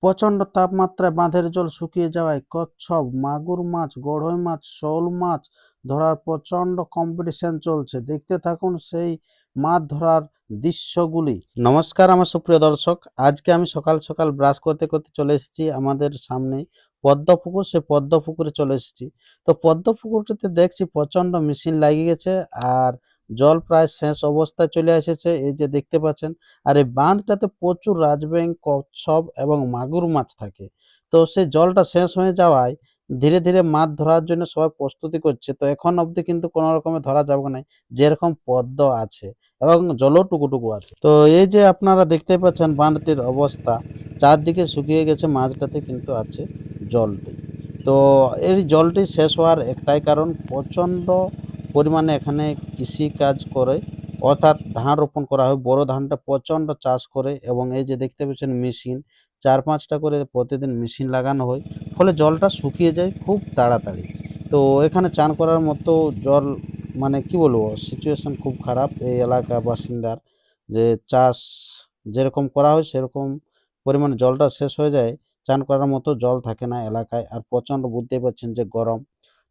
প্রচণ্ড তাপমাত্রায় বাঁধের জল শুকিয়ে যাওয়ায় কচ্ছপ, মাগুর মাছ, গড়ই মাছ, শোল মাছ ধরার প্রচণ্ড কম্পিটিশন চলছে। দেখতে থাকুন সেই মাছ ধরার দৃশ্যগুলি। নমস্কার আমার সুপ্রিয় দর্শক, আজকে আমি সকাল সকাল ব্রাশ করতে করতে চলে এসেছি আমাদের সামনে পদ্ম পুকুর। সে পদ্ম পুকুরে চলে এসেছি। তো পদ্ম পুকুরটিতে দেখছি প্রচণ্ড মেশিন লাগিয়ে গেছে আর জল প্রায় শেষ অবস্থায় চলে এসেছে, এই যে দেখতে পাচ্ছেন। আর এই বাঁধটাতে প্রচুর রাজব্যাঙ, কচ্ছপ এবং মাগুর মাছ থাকে। তো সেই জলটা শেষ হয়ে যাওয়ায় ধীরে ধীরে মাছ ধরার জন্য সবাই প্রস্তুতি করছে। তো এখন অবধি কিন্তু কোনো রকমে ধরা যাবে না, যেরকম পদ্ম আছে এবং জলও টুকুটুকু আছে। তো এই যে আপনারা দেখতে পাচ্ছেন বাঁধটির অবস্থা, চারদিকে শুকিয়ে গেছে, মাঝটাতে কিন্তু আছে জলটি। তো এই জলটি শেষ হওয়ার একটাই কারণ, প্রচণ্ড পরিমাণে এখানে কৃষি কাজ করে, অর্থাৎ ধান রোপণ করা হয়। বড় ধানটা প্রচণ্ড চাষ করে এবং এই যে দেখতে পাচ্ছেন মেশিন, 4-5টা করে প্রতিদিন মেশিন লাগানো হয়, ফলে জলটা শুকিয়ে যায় খুব তাড়াতাড়ি। তো এখানে চান করার মতো জল, মানে কি বলবো, সিচুয়েশন খুব খারাপ এই এলাকা বাসিন্দার। যে চাষ যেরকম করা হয় সেরকম পরিমাণে জলটা শেষ হয়ে যায়, চান করার মতো জল থাকে না এলাকায়। আর প্রচণ্ড বুঝতেই পারছেন যে গরম।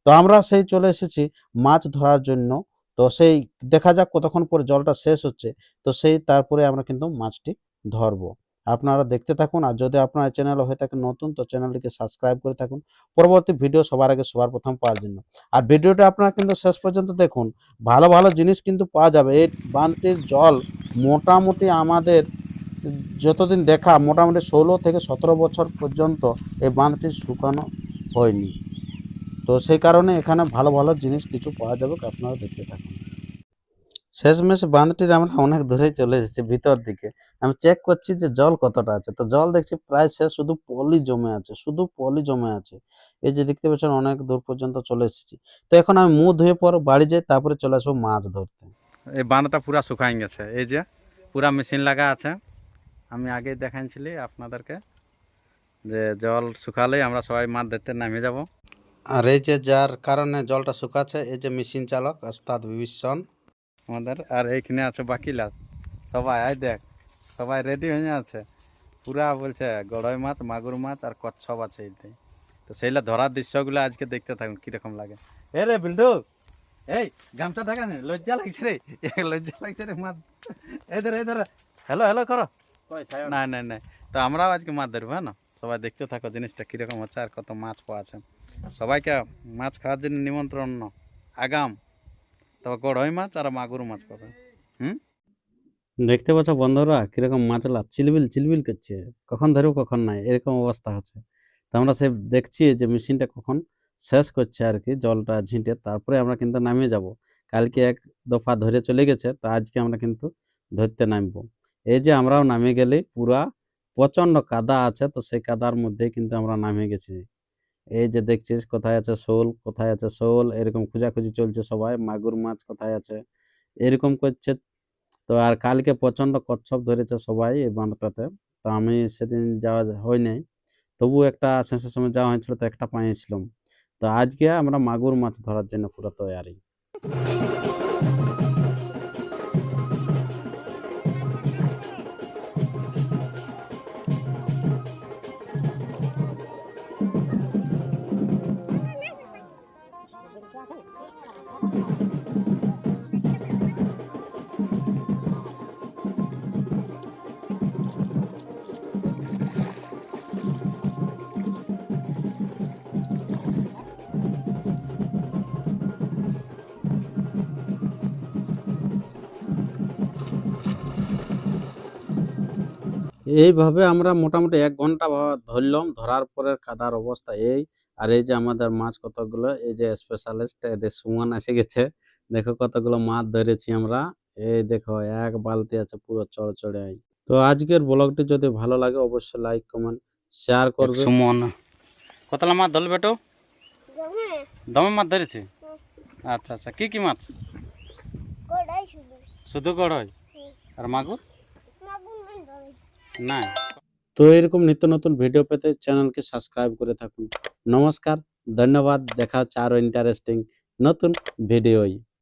তো আমরা সেই চলে এসেছি মাছ ধরার জন্য। তো সেই দেখা যাক কতক্ষণ পরে জলটা শেষ হচ্ছে। তো সেই তারপরে আমরা কিন্তু মাছটি ধরবো। আপনারা দেখতে থাকুন। আর যদি আপনার চ্যানেল হয়ে থাকে নতুন, তো চ্যানেলটিকে সাবস্ক্রাইব করে থাকুন পরবর্তী ভিডিও সবার আগে সবার প্রথম পাওয়ার জন্য। আর ভিডিওটা আপনারা কিন্তু শেষ পর্যন্ত দেখুন, ভালো ভালো জিনিস কিন্তু পাওয়া যাবে। এই বাঁধটির জল মোটামুটি আমাদের যতদিন দেখা, মোটামুটি 16 থেকে 17 বছর পর্যন্ত এই বাঁধটি শুকানো হয়নি। তো সেই কারণে এখানে ভালো ভালো জিনিস কিছু পাওয়া যাবে, আপনারা দেখতে থাকুন। শেষমেশ বাঁধটির আমরা অনেক দূরেই চলে এসেছি ভিতর দিকে। আমি চেক করছি যে জল কতটা আছে। তো জল দেখছি প্রায় শেষ, শুধু পলি জমে আছে, শুধু পলি জমে আছে। এই যে দেখতে পাচ্ছেন অনেক দূর পর্যন্ত চলে এসেছি। তো এখন আমি মুখ ধুয়ে পর বাড়ি যাই, তারপরে চলে আসবো মাছ ধরতে। এই বাঁধটা পুরা শুকাই গেছে, এই যে পুরা মেশিন লাগা আছে। আমি আগেই দেখাইছিলি আপনাদেরকে যে জল শুকালেই আমরা সবাই মাছ ধরতে নামে যাব। আর এই যে যার কারণে জলটা শুকাচ্ছে, এই যে মেশিন চালক ওস্তাদ বিভীষণ আমাদের। আর এইখানে আছে বাকিলা সবাই, আই দেখ সবাই রেডি হয়ে আছে পুরা। বলছে গড়ই মাছ, মাগুর মাছ আর কচ্ছপ আছে এইটাই। তো সেইলা ধরার দৃশ্যগুলো আজকে দেখতে থাকুন কিরকম লাগে। এ রে বিল্ডু, এই গামছা ঢাকা নে, লজ্জা লাগছে রে, লজ্জা লাগছে রে মাছ। এদের এদের হ্যালো হ্যালো করো। না না না, তো আমরাও আজকে মাছ ধরবো, হ্যাঁ না? সবাই দেখতে থাকো জিনিসটা কিরকম হচ্ছে আর কত মাছ পাওয়া আছে। সবাইকে মাছ খাওয়ার জন্য নিমন্ত্রণ আগাম। তবে গড়ই মাছ আর মাগুর মাছ পাবে। দেখতে পাচ্ছ বন্ধুরা কিরকম মাছলা চিলবিল চিলবিল করছে, কখন ধরবো কখন নাই, এরকম অবস্থা হচ্ছে। তো আমরা সে দেখছি যে মেশিনটা কখন শেষ করছে আর কি, জলটা ঝিঁটে, তারপরে আমরা কিন্তু নামিয়ে যাব। কালকে এক দফা ধরে চলে গেছে, তো আজকে আমরা কিন্তু ধরতে নামবো। এই যে আমরাও নামে গেলে পুরা প্রচন্ড কাদা আছে, তো সেই কাদার মধ্যে কিন্তু আমরা নামে গেছি। এই যে দেখছিস কোথায় আছে শোল, কোথায় আছে শোল, এরকম খোঁজাখুঁজি চলছে সবাই। মাগুর মাছ কোথায় আছে এরকম করছে। তো আর কালকে প্রচন্ড কচ্ছপ ধরেছে সবাই এই বাঁধটাতে। তো আমি সেদিন যাওয়া হয় নাই, তবু একটা শেষের সময় যাওয়া হয়েছিল, তো একটা পাইছিলাম। তো আজকে আমরা মাগুর মাছ ধরার জন্য পুরো তৈয়ারি। এইভাবে আমরা মোটামুটি 1 ঘন্টা ধরলাম, ধরার পরে কাদার অবস্থা এই। আর এই যে আমাদের মাছ কতগুলো, এই যে স্পেশালিস্ট এদের সুমন এসে গেছে। দেখো কতগুলো মাছ ধরেছি আমরা। এই দেখো এক বালতি আছে পুরো চড়চড়ে। তো আজকের ব্লগটি যদি ভালো লাগে অবশ্যই লাইক কমেন্ট শেয়ার করবে। সুমন কতলা মাছ ধরল বেটো? দমে মাছ ধরেছে। আচ্ছা আচ্ছা, কি কি মাছ? শুধু গড়ই আর মাগুর না? তো এরকম নিত্য নতুন ভিডিও পেতে চ্যানেলকে সাবস্ক্রাইব করে থাকুন। নমস্কার, ধন্যবাদ, দেখা হচ্ছে আরো ইন্টারেস্টিং নতুন ভিডিওয়।